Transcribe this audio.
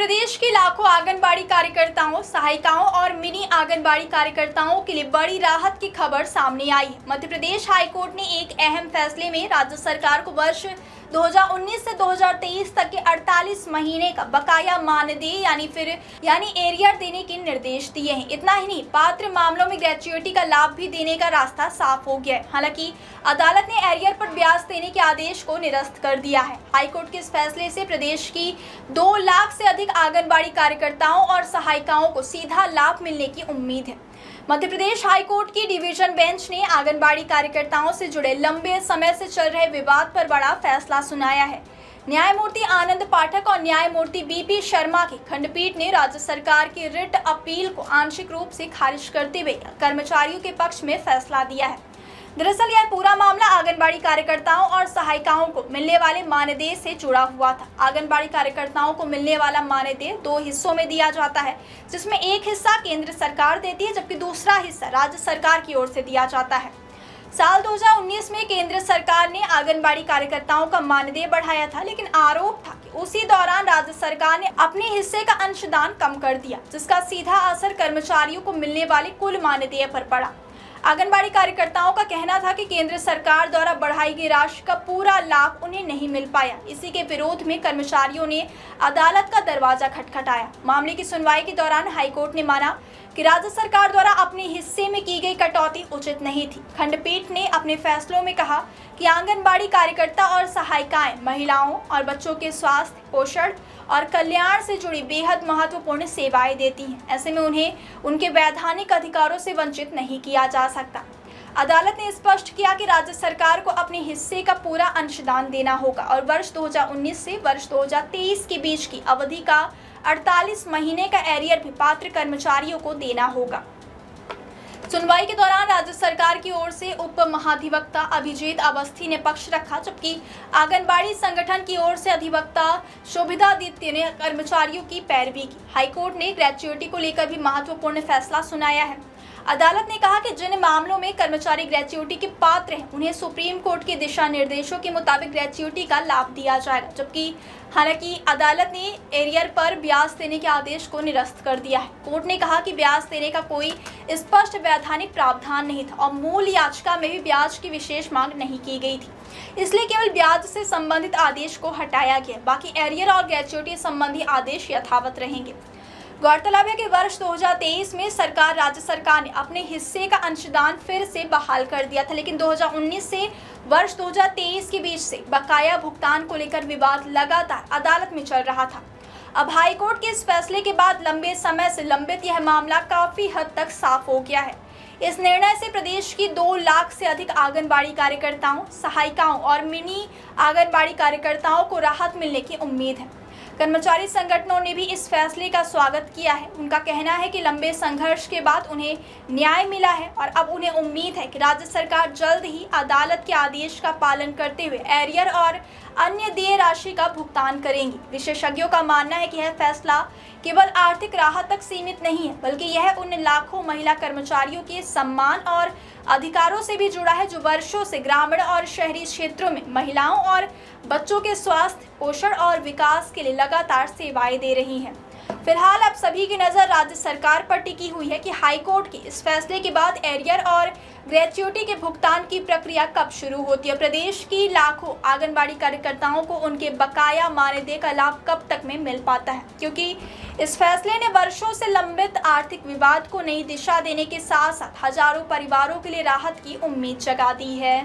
प्रदेश की लाखों आंगनबाड़ी कार्यकर्ताओं, सहायिकाओं और मिनी आंगनबाड़ी कार्यकर्ताओं के लिए बड़ी राहत की खबर सामने आई है। मध्य प्रदेश हाईकोर्ट ने एक अहम फैसले में राज्य सरकार को वर्ष 2019 से 2023 तक के 48 महीने का बकाया मानदेय यानी एरियर देने के निर्देश दिए हैं। इतना ही नहीं, पात्र मामलों में ग्रेच्युइटी का लाभ भी देने का रास्ता साफ हो गया है। हालांकि अदालत ने एरियर पर ब्याज देने के आदेश को निरस्त कर दिया है। हाईकोर्ट के इस फैसले से प्रदेश की 2 लाख से अधिक आंगनबाड़ी कार्यकर्ताओं और सहायिकाओं को सीधा लाभ मिलने की उम्मीद है। मध्य प्रदेश हाईकोर्ट की डिवीजन बेंच ने आंगनबाड़ी कार्यकर्ताओं से जुड़े लंबे समय से चल रहे विवाद पर बड़ा फैसला सुनाया है। न्यायमूर्ति आनंद पाठक और न्यायमूर्ति बीपी शर्मा की खंडपीठ ने राज्य सरकार की रिट अपील को आंशिक रूप से खारिज करते हुए कर्मचारियों के पक्ष में फैसला दिया है। दरअसल यह पूरा मामला आंगनबाड़ी कार्यकर्ताओं और सहायिकाओं को मिलने वाले मानदेय से जुड़ा हुआ था। आंगनबाड़ी कार्यकर्ताओं को मिलने वाला मानदेय 2 हिस्सों में दिया जाता है, जिसमें एक हिस्सा केंद्र सरकार देती है जबकि दूसरा हिस्सा राज्य सरकार की ओर से दिया जाता है। साल 2019 में केंद्र सरकार ने आंगनबाड़ी कार्यकर्ताओं का मानदेय बढ़ाया था, लेकिन आरोप था कि उसी दौरान राज्य सरकार ने अपने हिस्से का अंशदान कम कर दिया, जिसका सीधा असर कर्मचारियों को मिलने वाले कुल मानदेय पर पड़ा। आंगनबाड़ी कार्यकर्ताओं का कहना था कि केंद्र सरकार द्वारा बढ़ाई गई राशि का पूरा लाभ उन्हें नहीं मिल पाया। इसी के विरोध में कर्मचारियों ने अदालत का दरवाजा खटखटाया। मामले की सुनवाई के दौरान हाईकोर्ट ने माना कि राज्य सरकार द्वारा अपने हिस्से में की गई कटौती उचित नहीं थी। खंडपीठ ने अपने फैसलों में कहा कि आंगनबाड़ी कार्यकर्ता और सहायिकाएं महिलाओं और बच्चों के स्वास्थ्य, पोषण और कल्याण से जुड़ी बेहद महत्वपूर्ण सेवाएं देती हैं। ऐसे में उन्हें उनके वैधानिक अधिकारों से वंचित नहीं किया जा सकता। अदालत ने स्पष्ट किया कि राज्य सरकार को अपने हिस्से का पूरा अंशदान देना होगा और वर्ष 2019 से वर्ष 2023 के बीच की अवधि का 48 महीने का एरियर भी पात्र कर्मचारियों को देना होगा। सुनवाई के दौरान राज्य सरकार की ओर से उप महाधिवक्ता अभिजीत अवस्थी ने पक्ष रखा, जबकि आंगनबाड़ी संगठन की ओर से अधिवक्ता शोभितादित्य ने कर्मचारियों की पैरवी की। हाईकोर्ट ने ग्रेच्युइटी को लेकर भी महत्वपूर्ण फैसला सुनाया है। अदालत ने कहा कि जिन मामलों में कर्मचारी ग्रेच्युइटी के पात्र हैं, उन्हें सुप्रीम कोर्ट के दिशा निर्देशों के मुताबिक ग्रेच्युइटी का लाभ दिया जाएगा, जबकि हालांकि अदालत ने एरियर पर ब्याज देने के आदेश को निरस्त कर दिया है। कोर्ट ने कहा कि ब्याज देने का कोई स्पष्ट वैधानिक प्रावधान नहीं था और मूल याचिका में भी ब्याज की विशेष मांग नहीं की गई थी, इसलिए केवल ब्याज से संबंधित आदेश को हटाया गया। बाकी एरियर और ग्रेच्युइटी संबंधी आदेश यथावत रहेंगे। गौरतलब है कि वर्ष 2023 में राज्य सरकार ने अपने हिस्से का अंशदान फिर से बहाल कर दिया था, लेकिन 2019 से वर्ष 2023 के बीच से बकाया भुगतान को लेकर विवाद लगातार अदालत में चल रहा था। अब हाईकोर्ट के इस फैसले के बाद लंबे समय से लंबित यह मामला काफी हद तक साफ हो गया है। इस निर्णय से प्रदेश की 2 लाख से अधिक आंगनबाड़ी कार्यकर्ताओं, सहायिकाओं और मिनी आंगनबाड़ी कार्यकर्ताओं को राहत मिलने की उम्मीद है। कर्मचारी संगठनों ने भी इस फैसले का स्वागत किया है। उनका कहना है कि लंबे संघर्ष के बाद उन्हें न्याय मिला है और अब उन्हें उम्मीद है कि राज्य सरकार जल्द ही अदालत के आदेश का पालन करते हुए एरियर और अन्य देय राशि का भुगतान करेंगी। विशेषज्ञों का मानना है कि यह फैसला केवल आर्थिक राहत तक सीमित नहीं है, बल्कि यह उन लाखों महिला कर्मचारियों के सम्मान और अधिकारों से भी जुड़ा है जो वर्षों से ग्रामीण और शहरी क्षेत्रों में महिलाओं और बच्चों के स्वास्थ्य, पोषण और विकास के लिए लगातार सेवाएं दे रही हैं। फिलहाल अब सभी की नज़र राज्य सरकार पर टिकी हुई है कि हाईकोर्ट के इस फैसले के बाद एरियर और ग्रेच्युइटी के भुगतान की प्रक्रिया कब शुरू होती है। प्रदेश की लाखों आंगनबाड़ी कार्यकर्ताओं को उनके बकाया मानदेय का लाभ कब तक में मिल पाता है, क्योंकि इस फैसले ने वर्षों से लंबित आर्थिक विवाद को नई दिशा देने के साथ साथ हजारों परिवारों के लिए राहत की उम्मीद जगा दी है।